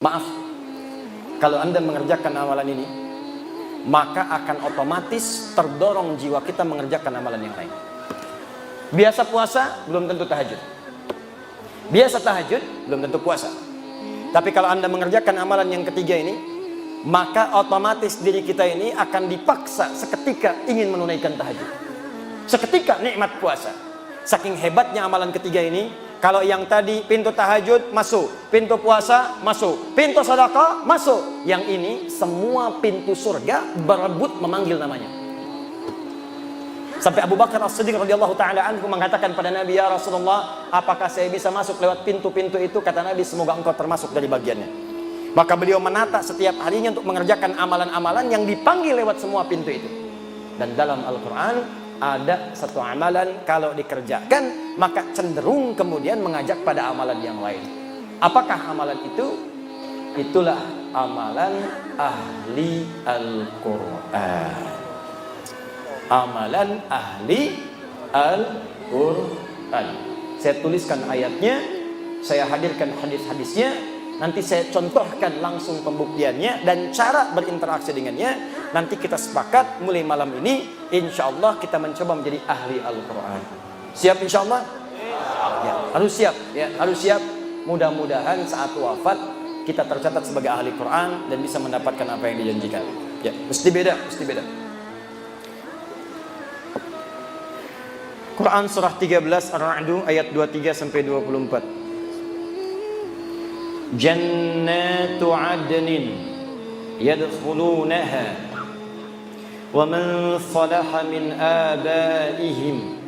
Maaf, kalau Anda mengerjakan amalan ini, maka akan otomatis terdorong jiwa kita mengerjakan amalan yang lain. Biasa puasa, belum tentu tahajud. Biasa tahajud, belum tentu puasa. Tapi kalau Anda mengerjakan amalan yang ketiga ini, maka otomatis diri kita ini akan dipaksa seketika ingin menunaikan tahajud. Seketika nikmat puasa. Saking hebatnya amalan ketiga ini, kalau yang tadi pintu tahajud masuk, pintu puasa masuk, pintu sedekah masuk, yang ini semua pintu surga berebut memanggil namanya. Sampai Abu Bakar As-Siddiq radhiyallahu taala anhu mengatakan pada Nabi, "Ya Rasulullah, apakah saya bisa masuk lewat pintu-pintu itu?" Kata Nabi, "Semoga engkau termasuk dari bagiannya." Maka beliau menata setiap harinya untuk mengerjakan amalan-amalan yang dipanggil lewat semua pintu itu. Dan dalam Al-Quran ada satu amalan kalau dikerjakan maka cenderung kemudian mengajak pada amalan yang lain. Apakah amalan itu? Itulah amalan ahli Al-Quran. Amalan ahli Al-Quran. Saya tuliskan ayatnya, saya hadirkan hadis-hadisnya, nanti saya contohkan langsung pembuktiannya dan cara berinteraksi dengannya. Nanti kita sepakat mulai malam ini, insya Allah kita mencoba menjadi ahli Al-Quran. Siap insya Allah? Ya, harus siap. Ya, harus siap. Mudah-mudahan saat wafat kita tercatat sebagai ahli Quran dan bisa mendapatkan apa yang dijanjikan. Ya, mesti beda, mesti beda. Quran surah 13 Ar-Ra'd ayat 23 sampai 24. Jannatu 'adnin yadkhulunaha wa man salaha min abaihim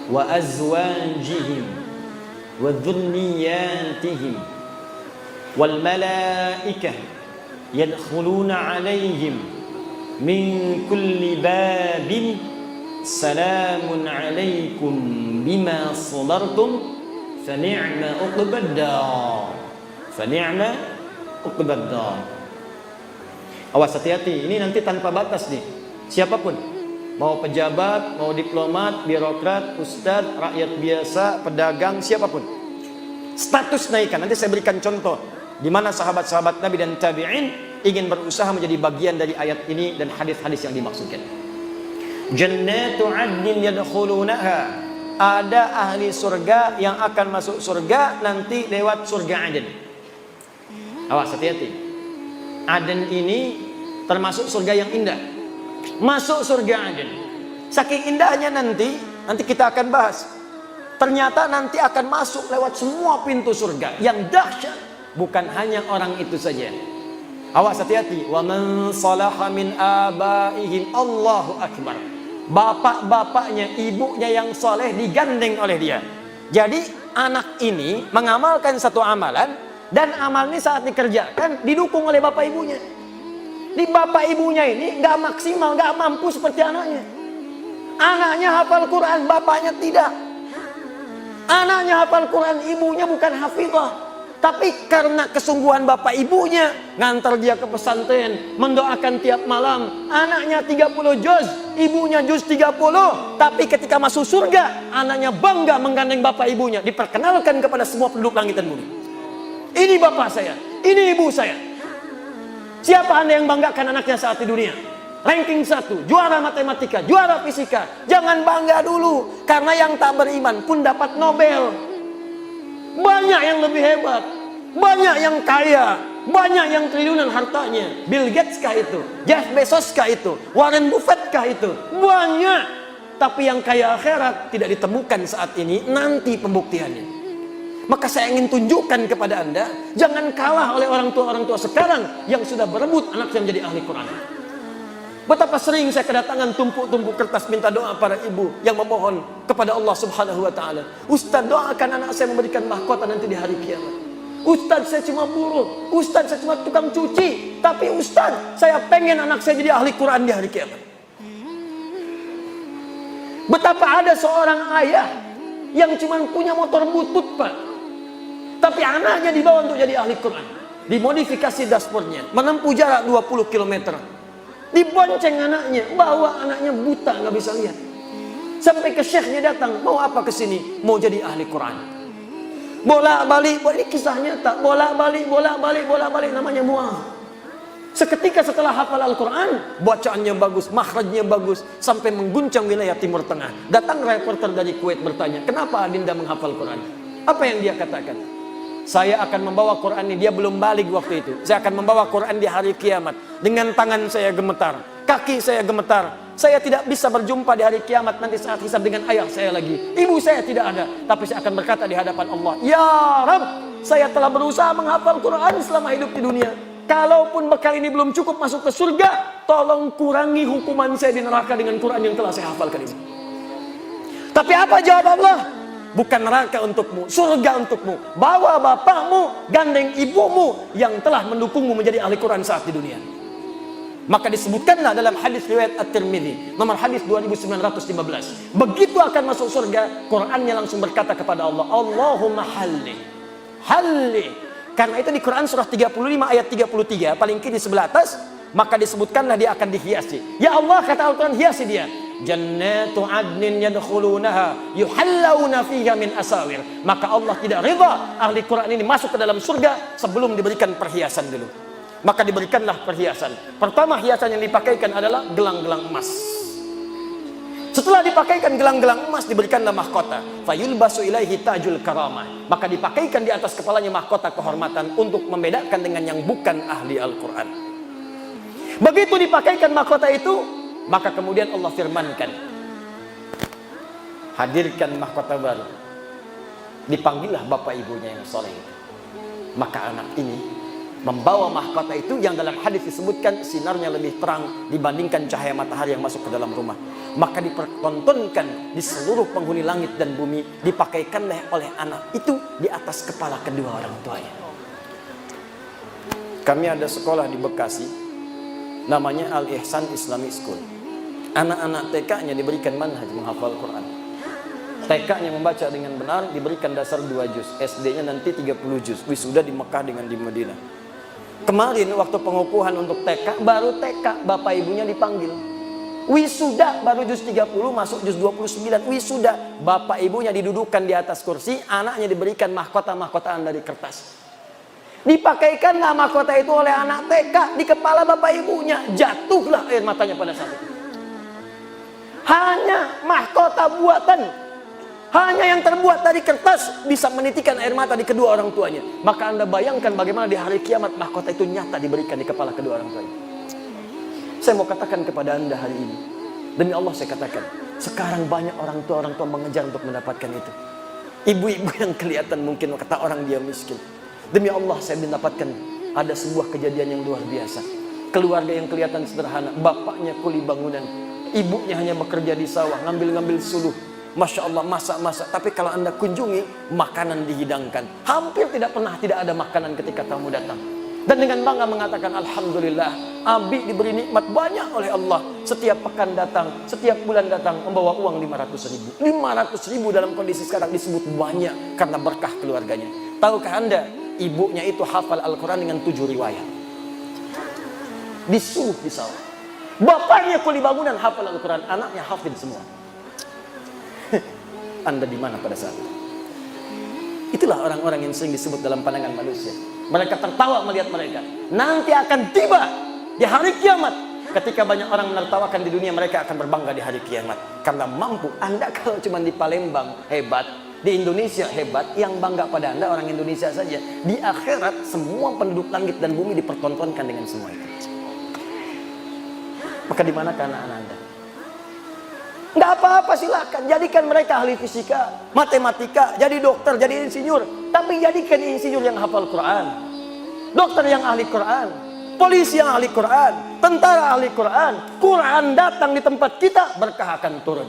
wa azwajihim wa dhurriyyatihim wal malaikah yadkhuluna 'alaihim min kulli babin salamun 'alaikum bima sabartum fa ni'ma uqbad dar. Fani'ma uqbad dar. Awas, hati-hati, ini nanti tanpa batas nih. Siapapun, mau pejabat, mau diplomat, birokrat, ustadz, rakyat biasa, pedagang, siapapun. Status naikkan. Nanti saya berikan contoh di mana sahabat-sahabat Nabi dan tabi'in ingin berusaha menjadi bagian dari ayat ini dan hadis-hadis yang dimaksudkan. Jannatu 'adnin yadkhulunaha. Ada ahli surga yang akan masuk surga nanti lewat surga Aden. Awas, hati-hati. Aden ini termasuk surga yang indah. Masuk surga Aden. Saking indahnya nanti kita akan bahas. Ternyata nanti akan masuk lewat semua pintu surga. Yang dahsyat bukan hanya orang itu saja. Awas, hati-hati. Wa man salaha min abaihim, Allahu akbar. Bapak-bapaknya, ibunya yang soleh digandeng oleh dia. Jadi anak ini mengamalkan satu amalan, dan amal ini saat dikerjakan didukung oleh bapak ibunya. Di bapak ibunya ini gak maksimal, gak mampu seperti anaknya. Anaknya hafal Quran, bapaknya tidak. Anaknya hafal Quran, ibunya bukan hafizah. Tapi karena kesungguhan bapak ibunya, ngantar dia ke pesantren, mendoakan tiap malam. Anaknya 30 juz, ibunya juz 30. Tapi ketika masuk surga, anaknya bangga menggandeng bapak ibunya. Diperkenalkan kepada semua penduduk langit dan bumi. Ini bapak saya, ini ibu saya. Siapa Anda yang banggakan anaknya saat di dunia? Ranking 1, juara matematika, juara fisika. Jangan bangga dulu, karena yang tak beriman pun dapat Nobel. Banyak yang lebih hebat, banyak yang kaya, banyak yang triliunan hartanya. Bill Gates kah itu? Jeff Bezos kah itu? Warren Buffett kah itu? Banyak. Tapi yang kaya akhirat tidak ditemukan saat ini, nanti pembuktiannya. Maka saya ingin tunjukkan kepada Anda, jangan kalah oleh orang tua sekarang yang sudah berebut anaknya menjadi ahli Quran. Betapa sering saya kedatangan tumpuk-tumpuk kertas minta doa para ibu yang memohon kepada Allah Subhanahu wa taala. Ustaz, doakan anak saya memberikan mahkota nanti di hari kiamat. Ustaz, saya cuma buruh. Ustaz, saya cuma tukang cuci. Tapi Ustaz, saya pengen anak saya jadi ahli Quran di hari kiamat. Betapa ada seorang ayah yang cuma punya motor butut, Pak. Tapi anaknya dibawa untuk jadi ahli Quran. Dimodifikasi dashboardnya, menempuh jarak 20 km. Dibonceng anaknya, bawa anaknya buta, nggak bisa lihat. Sampai ke syekhnya datang, mau apa ke sini? Mau jadi ahli Quran. Bolak-balik, ini kisah nyata. Bolak-balik namanya Mu'adh. Seketika setelah hafal Al-Quran, bacaannya bagus, makhrajnya bagus, sampai mengguncang wilayah Timur Tengah. Datang reporter dari Kuwait bertanya, kenapa Adinda menghafal Quran? Apa yang dia katakan? Saya akan membawa Quran ini, dia belum balik waktu itu. Saya akan membawa Quran di hari kiamat. Dengan tangan saya gemetar, kaki saya gemetar. Saya tidak bisa berjumpa di hari kiamat nanti saat hisab dengan ayah saya lagi. Ibu saya tidak ada. Tapi saya akan berkata di hadapan Allah, ya Rabb, saya telah berusaha menghafal Quran selama hidup di dunia. Kalaupun bekal ini belum cukup masuk ke surga, tolong kurangi hukuman saya di neraka dengan Quran yang telah saya hafalkan ini. Tapi apa jawab Allah? Bukan neraka untukmu, surga untukmu. Bawa bapakmu, gandeng ibumu yang telah mendukungmu menjadi ahli Quran saat di dunia. Maka disebutkanlah dalam hadis riwayat At-Tirmidzi, nomor hadis 2915. Begitu akan masuk surga, Qurannya langsung berkata kepada Allah, Allahumma halli. Karena itu di Quran surah 35 ayat 33, paling kiri sebelah atas, maka disebutkanlah dia akan dihiasi. Ya Allah, kata Al-Quran, hiasi dia. Jannatu adnin yadkhulunaha yuhallawna fiha min asawir. Maka Allah tidak rida ahli Quran ini masuk ke dalam surga sebelum diberikan perhiasan dulu. Maka diberikanlah perhiasan. Pertama hiasan yang dipakaikan adalah gelang-gelang emas. Setelah dipakaikan gelang-gelang emas, diberikanlah mahkota. Fayulbasu ilaihi tajul karamah. Maka dipakaikan di atas kepalanya mahkota kehormatan untuk membedakan dengan yang bukan ahli Al-Quran. Begitu dipakaikan mahkota itu, maka kemudian Allah firmankan, hadirkan mahkota baru. Dipanggillah bapak ibunya yang soleh. Maka anak ini membawa mahkota itu yang dalam hadis disebutkan sinarnya lebih terang dibandingkan cahaya matahari yang masuk ke dalam rumah. Maka dipertontonkan di seluruh penghuni langit dan bumi, dipakaikanlah oleh anak itu di atas kepala kedua orang tuanya. Kami ada sekolah di Bekasi, namanya Al-Ihsan Islamic School. Anak-anak TK-nya diberikan manhaj menghafal Quran. TK-nya membaca dengan benar, diberikan dasar 2 juz. SD-nya nanti 30 juz. Wisuda di Mekah dengan di Madinah. Kemarin waktu pengukuhan untuk TK, baru TK, bapak ibunya dipanggil. Wisuda baru juz 30, masuk juz 29. Wisuda, bapak ibunya didudukan di atas kursi, anaknya diberikan mahkota-mahkotaan dari kertas. Dipakaikanlah mahkota itu oleh anak TK di kepala bapak ibunya. Jatuhlah air matanya pada saat itu. Hanya mahkota buatan, hanya yang terbuat dari kertas bisa menitikan air mata di kedua orang tuanya. Maka Anda bayangkan bagaimana di hari kiamat mahkota itu nyata diberikan di kepala kedua orang tuanya. Saya mau katakan kepada Anda hari ini, demi Allah saya katakan, sekarang banyak orang tua mengejar untuk mendapatkan itu. Ibu-ibu yang kelihatan mungkin kata orang dia miskin. Demi Allah saya mendapatkan ada sebuah kejadian yang luar biasa. Keluarga yang kelihatan sederhana, bapaknya kuli bangunan, ibunya hanya bekerja di sawah, ngambil-ngambil suluh. Masya Allah, masak-masak. Tapi kalau Anda kunjungi, makanan dihidangkan. Hampir tidak pernah tidak ada makanan ketika tamu datang. Dan dengan bangga mengatakan, Alhamdulillah, Abi diberi nikmat banyak oleh Allah. Setiap pekan datang, setiap bulan datang, membawa uang 500.000. 500.000 dalam kondisi sekarang disebut banyak karena berkah keluarganya. Tahukah Anda, ibunya itu hafal Al-Quran dengan 7 riwayat. Disuruh di sawah. Bapaknya kuli bangunan hafal Al-Quran, anaknya hafid semua. Anda di mana pada saat itu? Itulah orang-orang yang sering disebut dalam pandangan manusia. Mereka tertawa melihat mereka. Nanti akan tiba di hari kiamat. Ketika banyak orang menertawakan di dunia, mereka akan berbangga di hari kiamat. Karena mampu. Anda kalau cuma di Palembang hebat, di Indonesia hebat, yang bangga pada Anda orang Indonesia saja. Di akhirat semua penduduk langit dan bumi dipertontonkan dengan semua itu. Maka di manakah anak-anak Anda? Nggak apa-apa, silakan jadikan mereka ahli fisika, matematika, jadi dokter, jadi insinyur. Tapi jadikan insinyur yang hafal Quran, dokter yang ahli Quran, polisi yang ahli Quran, tentara ahli Quran. Quran datang di tempat kita, berkah akan turun.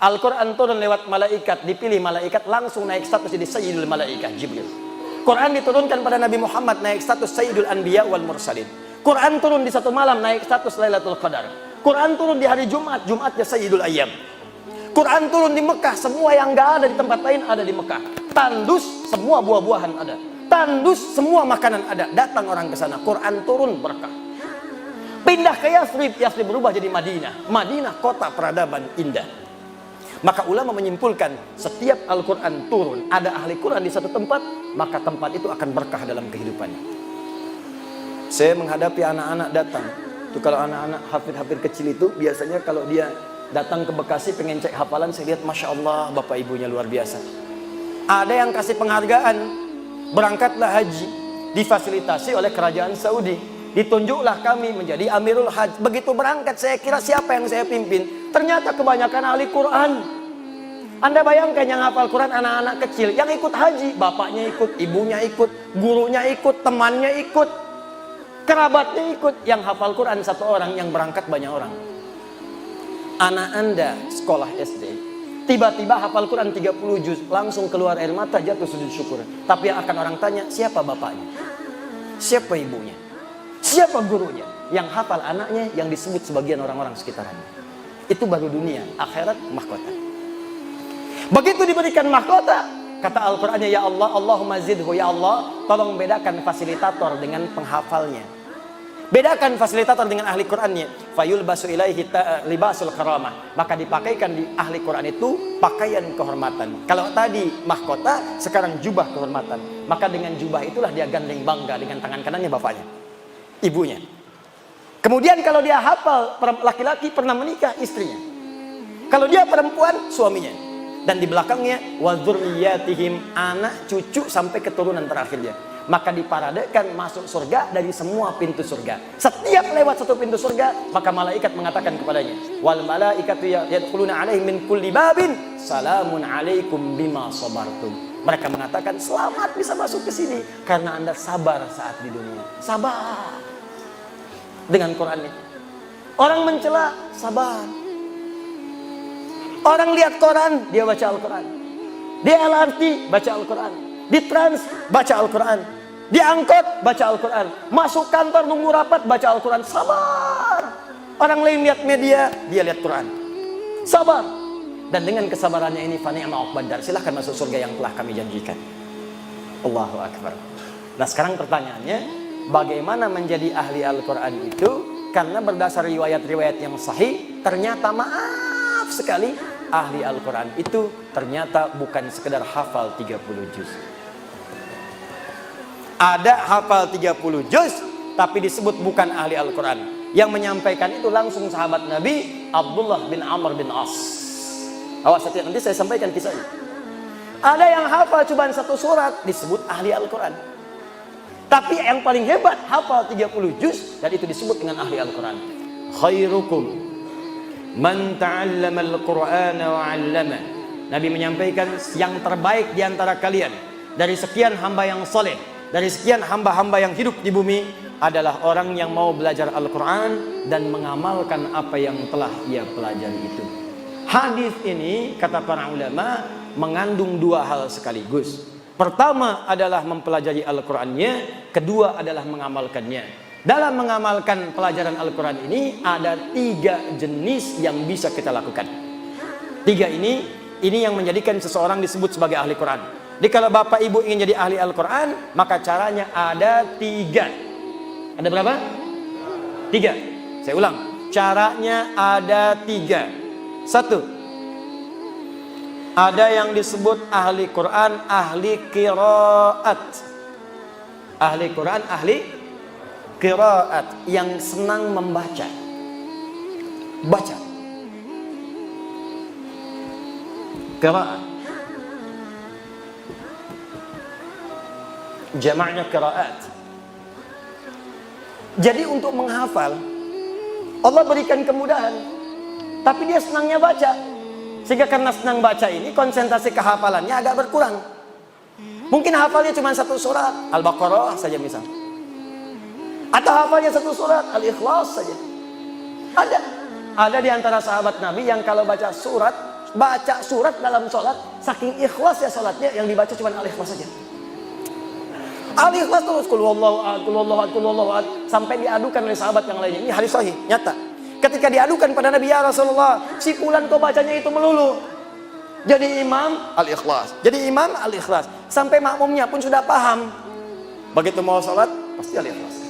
Al-Quran turun lewat malaikat, dipilih malaikat langsung naik status jadi Sayyidul Malaikat Jibril. Quran diturunkan pada Nabi Muhammad, naik status Sayyidul Anbiya wal Mursalin. Quran turun di satu malam, naik status Lailatul Qadar. Quran turun di hari Jumat, Jumatnya Sayyidul Ayyam. Quran turun di Mekah, semua yang nggak ada di tempat lain ada di Mekah. Tandus, semua buah-buahan ada. Tandus, semua makanan ada. Datang orang ke sana, Quran turun berkah. Pindah ke Yathrib, Yathrib berubah jadi Madinah. Madinah kota peradaban indah. Maka ulama menyimpulkan setiap Al-Quran turun, ada ahli Quran di satu tempat, maka tempat itu akan berkah dalam kehidupannya. Saya menghadapi anak-anak datang. Itu kalau anak-anak hafid-hafid kecil itu biasanya kalau dia datang ke Bekasi pengen cek hafalan, saya lihat Masya Allah bapak ibunya luar biasa. Ada yang kasih penghargaan, berangkatlah haji, difasilitasi oleh kerajaan Saudi, ditunjuklah kami menjadi Amirul Hajj. Begitu berangkat saya kira siapa yang saya pimpin, ternyata kebanyakan ahli Quran. Anda bayangkan yang hafal Quran anak-anak kecil, yang ikut haji, bapaknya ikut, ibunya ikut, gurunya ikut, temannya ikut, kerabatnya ikut. Yang hafal Quran satu orang, yang berangkat banyak orang. Anak Anda sekolah SD, tiba-tiba hafal Quran 30 juz, langsung keluar air mata, jatuh sujud syukur. Tapi yang akan orang tanya, siapa bapaknya? Siapa ibunya? Siapa gurunya? Yang hafal anaknya yang disebut sebagian orang-orang sekitarnya. Itu baru dunia, akhirat mahkota. Begitu diberikan mahkota, kata Al-Qur'annya, ya Allah, Allahumma zidhu, ya Allah, tolong bedakan fasilitator dengan penghafalnya. Bedakan fasilitator dengan ahli Qur'annya. Fayulbasu ilaihi libasul karamah. Maka dipakaikan di ahli Qur'an itu pakaian kehormatan. Kalau tadi mahkota, sekarang jubah kehormatan. Maka dengan jubah itulah dia gandeng bangga dengan tangan kanannya bapaknya, ibunya. Kemudian kalau dia hafal, laki-laki pernah menikah, istrinya. Kalau dia perempuan, suaminya. Dan di belakangnya wa dzurriyyatihim, anak cucu sampai keturunan terakhirnya. Maka diparadekan masuk surga dari semua pintu surga. Setiap lewat satu pintu surga, maka malaikat mengatakan kepadanya, wal malaikatu yadkhuluna alaihim min kulli babin salamun alaikum bima sabartum. Mereka mengatakan selamat bisa masuk ke sini karena Anda sabar saat di dunia. Sabar. Dengan Qur'annya. Orang mencela, sabar. Orang lihat koran, dia baca Al-Quran. Di LRT, baca Al-Quran. Di trans, baca Al-Quran. Di angkot, baca Al-Quran. Masuk kantor nunggu rapat, baca Al-Quran. Sabar. Orang lain lihat media, dia lihat Quran. Sabar. Dan dengan kesabarannya ini, fani'ma uqbad, silahkan masuk surga yang telah kami janjikan. Allahu Akbar. Nah sekarang pertanyaannya, bagaimana menjadi ahli Al-Quran itu? Karena berdasar riwayat-riwayat yang sahih, ternyata maaf sekali, ahli Al-Quran itu ternyata bukan sekedar hafal 30 juz. Ada hafal 30 juz, tapi disebut bukan ahli Al-Quran. Yang menyampaikan itu langsung sahabat Nabi, Abdullah bin Amr bin As. Awas hati, nanti saya sampaikan kisahnya. Ada yang hafal cuma satu surat, disebut ahli Al-Quran. Tapi yang paling hebat, hafal 30 juz, dan itu disebut dengan ahli Al-Quran. Khairukum man ta'allama al-Qur'ana wa 'allama. Nabi menyampaikan yang terbaik di antara kalian dari sekian hamba yang saleh, dari sekian hamba-hamba yang hidup di bumi adalah orang yang mau belajar Al-Qur'an dan mengamalkan apa yang telah ia pelajari itu. Hadis ini kata para ulama mengandung dua hal sekaligus. Pertama adalah mempelajari Al-Qur'annya, kedua adalah mengamalkannya. Dalam mengamalkan pelajaran Al-Quran ini ada 3 jenis yang bisa kita lakukan. 3 ini yang menjadikan seseorang disebut sebagai ahli Quran. Jadi kalau bapak ibu ingin jadi ahli Al-Quran, maka caranya ada 3. Ada berapa? 3. Saya ulang, caranya ada 3. 1. Ada yang disebut ahli Quran, ahli qiraat. Ahli Quran, ahli qiraat, yang senang membaca. Baca. Qiraat. Jamaknya qiraat. Jadi untuk menghafal, Allah berikan kemudahan. Tapi dia senangnya baca. Sehingga karena senang baca ini, konsentrasi kehafalannya agak berkurang. Mungkin hafalnya cuma satu surat, Al-Baqarah saja misalnya. Atau hafalnya satu surat, Al-Ikhlas saja. Ada di antara sahabat Nabi yang kalau baca surat dalam sholat, saking ikhlas ya sholatnya, yang dibaca cuma Al-Ikhlas saja. Al-Ikhlas terus, Qul huwallahu ahad, Qul huwallahu ahad, Qul huwallahu ahad, sampai diadukan oleh sahabat yang lainnya. Ini hadis sahih, nyata. Ketika diadukan pada Nabi, ya Rasulullah, si fulan kau bacanya itu melulu. Jadi imam, Al-Ikhlas. Jadi imam, Al-Ikhlas. Sampai makmumnya pun sudah paham. Begitu mau sholat, pasti Al-Ikhlas.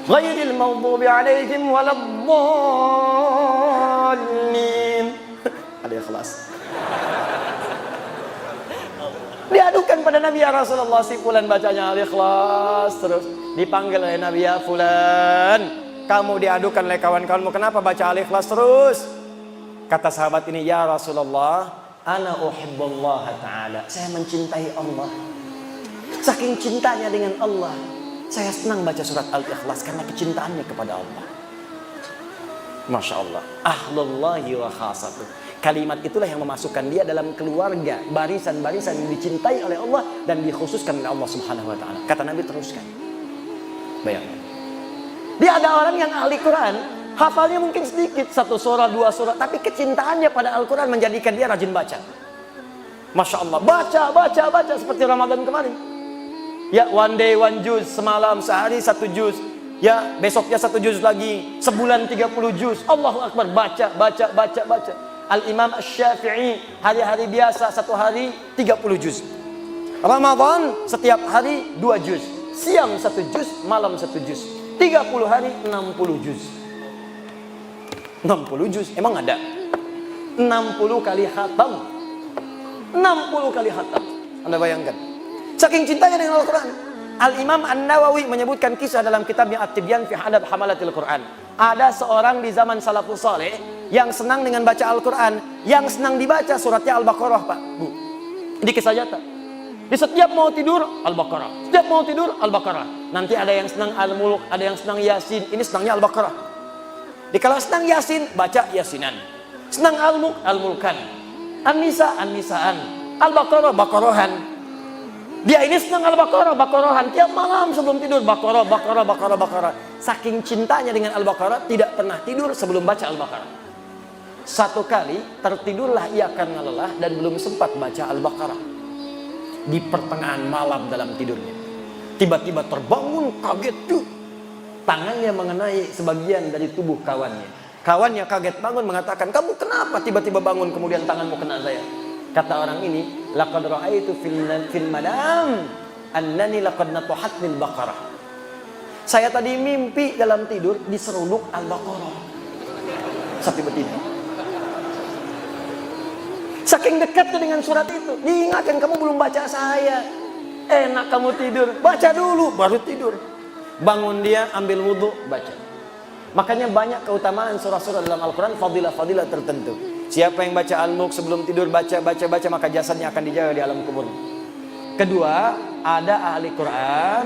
Ghairil maghdubi alaihim waladdallin. Al-Ikhlas. Diadukan pada Nabi, ya Rasulullah, si fulan bacanya Al-Ikhlas terus. Dipanggil oleh Nabi, ya fulan, kamu diadukan oleh kawan-kawanmu, kenapa baca Al-Ikhlas terus? Kata sahabat ini, ya Rasulullah, ana uhibbullah ta'ala, saya mencintai Allah. Saking cintanya dengan Allah, saya senang baca surat Al-Ikhlas karena kecintaannya kepada Allah. Masya Allah. Ahlullahi wa khasatuh. Kalimat itulah yang memasukkan dia dalam keluarga, barisan-barisan yang dicintai oleh Allah dan dikhususkan oleh Allah Subhanahu wa ta'ala. Kata Nabi, teruskan. Bayangkan. Dia ada orang yang ahli Quran, hafalnya mungkin sedikit, 1 surah, 2 surah, tapi kecintaannya pada Al-Quran menjadikan dia rajin baca. Masya Allah, baca seperti Ramadan kemarin. Ya, one day one juz, semalam sehari 1 juz. Ya, besoknya 1 juz lagi, sebulan 30 juz. Allahu Akbar, baca. Al-Imam Asy-Syafi'i hari-hari biasa 1 hari 30 juz. Ramadan setiap hari 2 juz. Siang 1 juz, malam 1 juz. 30 hari 60 juz. 60 juz, emang ada? 60 kali khatam. 60 kali khatam. Anda bayangkan. Saking cintanya dengan Al-Quran. Al-Imam An-Nawawi menyebutkan kisah dalam kitabnya At-Tibyan fi Adab Hamalatil Quran. Ada seorang di zaman salafus saleh yang senang dengan baca Al-Quran, yang senang dibaca suratnya Al-Baqarah, Pak, Bu. Ini kisah nyata. Di setiap mau tidur Al-Baqarah, setiap mau tidur Al-Baqarah. Nanti ada yang senang Al-Mulk, ada yang senang Yasin. Ini senangnya Al-Baqarah. Di kalau senang Yasin, baca Yasinan. Senang Al-Mulk, Al-Mulkan. An-Nisa, An-Nisaan. Al-Baqarah, Baqarahan. Dia ini senang Al-Baqarah, Baqarahan. Tiap malam sebelum tidur Baqarah. Saking cintanya dengan Al-Baqarah, tidak pernah tidur sebelum baca Al-Baqarah. 1 kali tertidurlah ia karena lelah dan belum sempat baca Al-Baqarah. Di pertengahan malam dalam tidurnya, tiba-tiba terbangun kaget tuh. Tangannya mengenai sebagian dari tubuh kawannya. Kawannya kaget bangun mengatakan, kamu kenapa tiba-tiba bangun kemudian tanganmu kena saya? Kata orang ini, laqad ra'aitu fil manam annani laqad natuhatnil baqarah. Saya tadi mimpi dalam tidur diseruduk Al-Baqarah. Sampai betina. Saking dekatnya dengan surat itu, diingatkan, kamu belum baca saya. Enak kamu tidur, baca dulu baru tidur. Bangun dia, ambil wudhu, baca. Makanya banyak keutamaan surah-surah dalam Al-Quran, fadilah-fadilah tertentu. Siapa yang baca Al-Mulk sebelum tidur, baca, maka jasadnya akan dijaga di alam kubur. Kedua, ada ahli Quran,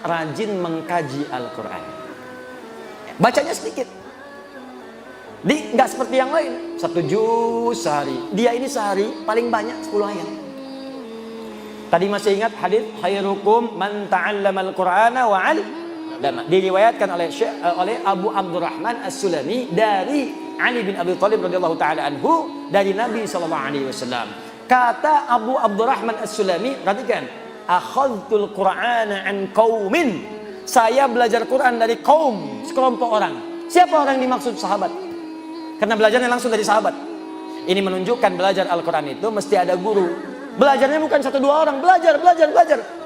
rajin mengkaji Al-Quran. Bacanya sedikit. Nggak seperti yang lain, 1 juz sehari. Dia ini sehari paling banyak 10 ayat. Tadi masih ingat hadis khairukum man ta'allama al-Qur'ana wa 'allama. Diriwayatkan oleh Abu Abdurrahman As-Sulami dari Ali bin Abi Thalib radhiyallahu taala anhu dari Nabi sallallahu alaihi wasallam. Kata Abu Abdurrahman As-Sulami, perhatikan, akhadtul Qur'ana an qaumin. Saya belajar Quran dari kaum, sekelompok orang. Siapa orang yang dimaksud? Sahabat. Karena belajarnya langsung dari sahabat. Ini menunjukkan belajar Al-Quran itu mesti ada guru. Belajarnya bukan 1-2 orang, belajar.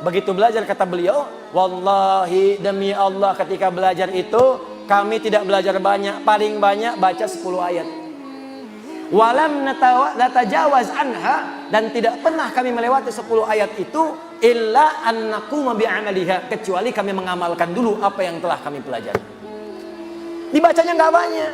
Begitu belajar, kata beliau, wallahi demi Allah, ketika belajar itu kami tidak belajar banyak, paling banyak baca 10 ayat. Walam natajawaz anha, dan tidak pernah kami melewati 10 ayat itu illa annaquma bi'amaliha, kecuali kami mengamalkan dulu apa yang telah kami pelajari. Dibacanya nggak banyak.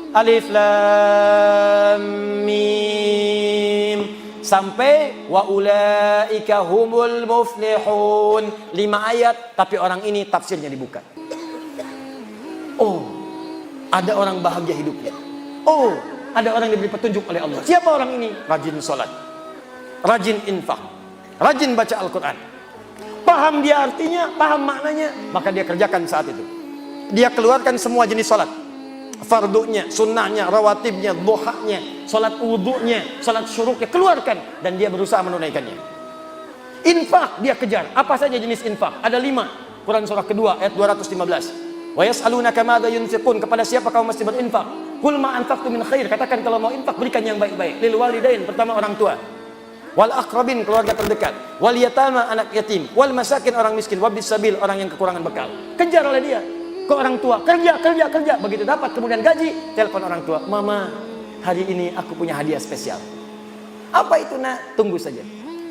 Alif Lam Mim sampai wa ulaika humul muflihun, 5 ayat, tapi orang ini tafsirnya dibuka. Oh, ada orang bahagia hidupnya. Oh, ada orang yang diberi petunjuk oleh Allah. Siapa orang ini? Rajin sholat, rajin infak, rajin baca Al-Quran. Paham dia artinya, paham maknanya, maka dia kerjakan saat itu. Dia keluarkan semua jenis sholat, fardunya, sunnahnya, rawatibnya, duhanya, salat wudunya, salat syuruknya, keluarkan, dan dia berusaha menunaikannya. Infak dia kejar. Apa saja jenis infak? Ada 5. Quran surah kedua ayat 215. Wa yas'alunaka madza yunfiqun, kepada siapa kamu mesti berinfak? Qul ma anfaqtum min khair, katakan kalau mau infak berikan yang baik-baik. Lil walidain, pertama orang tua. Wal aqrabin, keluarga terdekat. Wal yatama, anak yatim. Wal masakin, orang miskin. Wabis sabil, orang yang kekurangan bekal. Kejar oleh dia. Ke orang tua, kerja. Begitu dapat kemudian gaji, telepon orang tua, mama, hari ini aku punya hadiah spesial. Apa itu nak? Tunggu saja.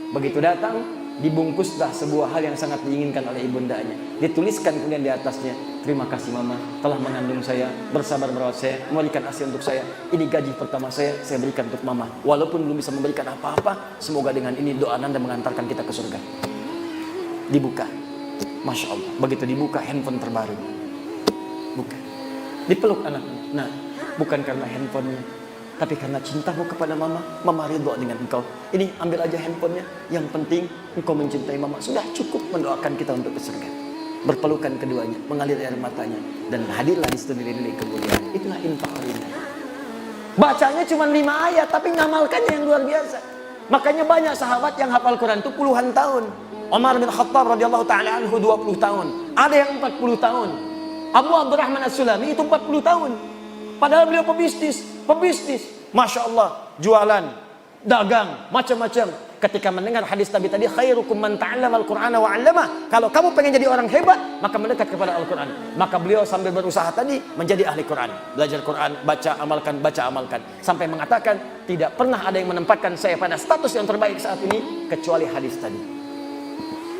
Begitu datang, dibungkuslah sebuah hal yang sangat diinginkan oleh ibundanya. Dituliskan kemudian di atasnya, terima kasih mama telah mengandung saya, bersabar merawat saya, memberikan ASI untuk saya. Ini gaji pertama saya berikan untuk mama. Walaupun belum bisa memberikan apa-apa, semoga dengan ini doa Anda mengantarkan kita ke surga. Dibuka, Masya Allah. Begitu dibuka, handphone terbaru. Buka, dipeluk anaknya. Nah, bukan karena handphonenya, tapi karena cintamu kepada mama. Mama ridho dengan engkau. Ini ambil aja handphonenya. Yang penting engkau mencintai mama. Sudah cukup mendoakan kita untuk ke surga. Berpelukan keduanya, mengalir air matanya, dan hadirlah di situ nilai-nilai kemuliaan. Itulah infak ringan. Bacanya cuma 5 ayat, tapi ngamalkannya yang luar biasa. Makanya banyak sahabat yang hafal Quran itu puluhan tahun. Umar bin Khattab radhiyallahu taala anhu 20 tahun. Ada yang 40 tahun. Abu Abdurrahman As-Sulami itu 40 tahun. Padahal beliau pebisnis. Masya Allah, jualan, dagang, macam-macam. Ketika mendengar hadis Nabi tadi, khairukum man ta'allama al-Qur'ana wa 'allamah. Kalau kamu pengen jadi orang hebat, maka mendekat kepada Al-Quran. Maka beliau sambil berusaha tadi menjadi ahli Quran. Belajar Quran, baca, amalkan. Sampai mengatakan, tidak pernah ada yang menempatkan saya pada status yang terbaik saat ini, kecuali hadis tadi.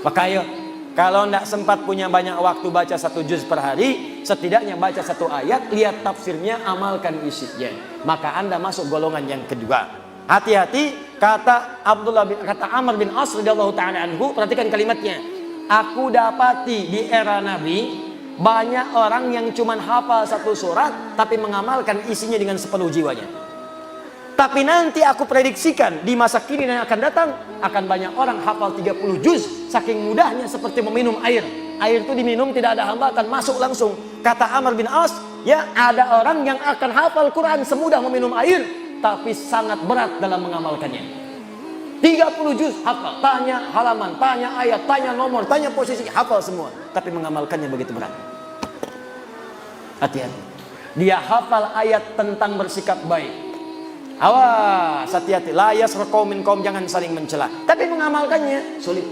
Maka ayo, kalau tidak sempat punya banyak waktu baca 1 juz per hari, setidaknya baca 1 ayat, lihat tafsirnya, amalkan isinya. Maka Anda masuk golongan yang kedua. Hati-hati, kata Amr bin As radhiyallahu taala anhu, perhatikan kalimatnya. Aku dapati di era Nabi banyak orang yang cuma hafal 1 surat tapi mengamalkan isinya dengan sepenuh jiwanya. Tapi nanti aku prediksikan di masa kini yang akan datang akan banyak orang hafal 30 juz saking mudahnya seperti meminum air. Air itu diminum tidak ada hambatan, masuk langsung. Kata Amr bin As, ya ada orang yang akan hafal Quran semudah meminum air, tapi sangat berat dalam mengamalkannya. 30 juz hafal, tanya halaman, tanya ayat, tanya nomor, tanya posisi, hafal semua, tapi mengamalkannya begitu berat. Hati-hati. Dia hafal ayat tentang bersikap baik. Awas, hati-hati. La yasraqu minkum, jangan saling mencela. Tapi mengamalkannya sulit.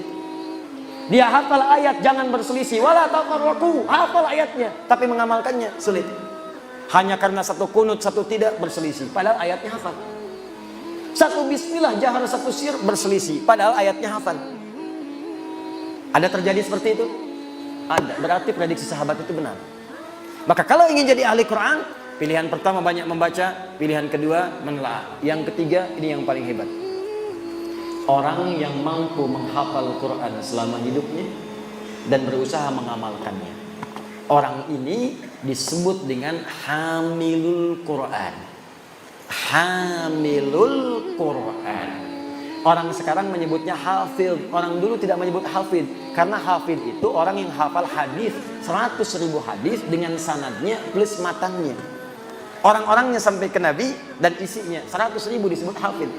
Dia hafal ayat jangan berselisih, wala tafarraqu, hafal ayatnya, tapi mengamalkannya sulit. Hanya karena 1 kunut, 1 tidak berselisih, padahal ayatnya hafal. 1 bismillah jahar, 1 sir berselisih, padahal ayatnya hafal. Ada terjadi seperti itu? Ada. Berarti prediksi sahabat itu benar. Maka kalau ingin jadi ahli Quran, pilihan pertama banyak membaca, pilihan kedua menelaah, yang ketiga ini yang paling hebat. Orang yang mampu menghafal Quran selama hidupnya dan berusaha mengamalkannya. Orang ini disebut dengan hamilul Quran. Hamilul Quran. Orang sekarang menyebutnya hafid. Orang dulu tidak menyebut hafid. Karena hafid itu orang yang hafal hadis 100.000 hadis dengan sanadnya plus matangnya. Orang-orangnya sampai ke Nabi dan isinya 100.000 disebut hafid.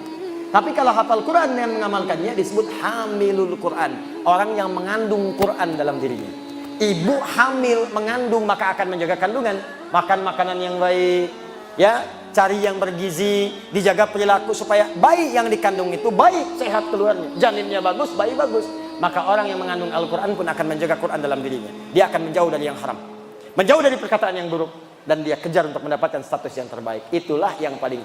Tapi kalau hafal Quran dan mengamalkannya disebut hamilul Quran. Orang yang mengandung Quran dalam dirinya. Ibu hamil mengandung maka akan menjaga kandungan. Makan makanan yang baik, ya, cari yang bergizi, dijaga perilaku supaya bayi yang dikandung itu baik, sehat keluarnya, janinnya bagus, bayi bagus. Maka orang yang mengandung Al-Quran pun akan menjaga Quran dalam dirinya. Dia akan menjauh dari yang haram, menjauh dari perkataan yang buruk, dan dia kejar untuk mendapatkan status yang terbaik. Itulah yang paling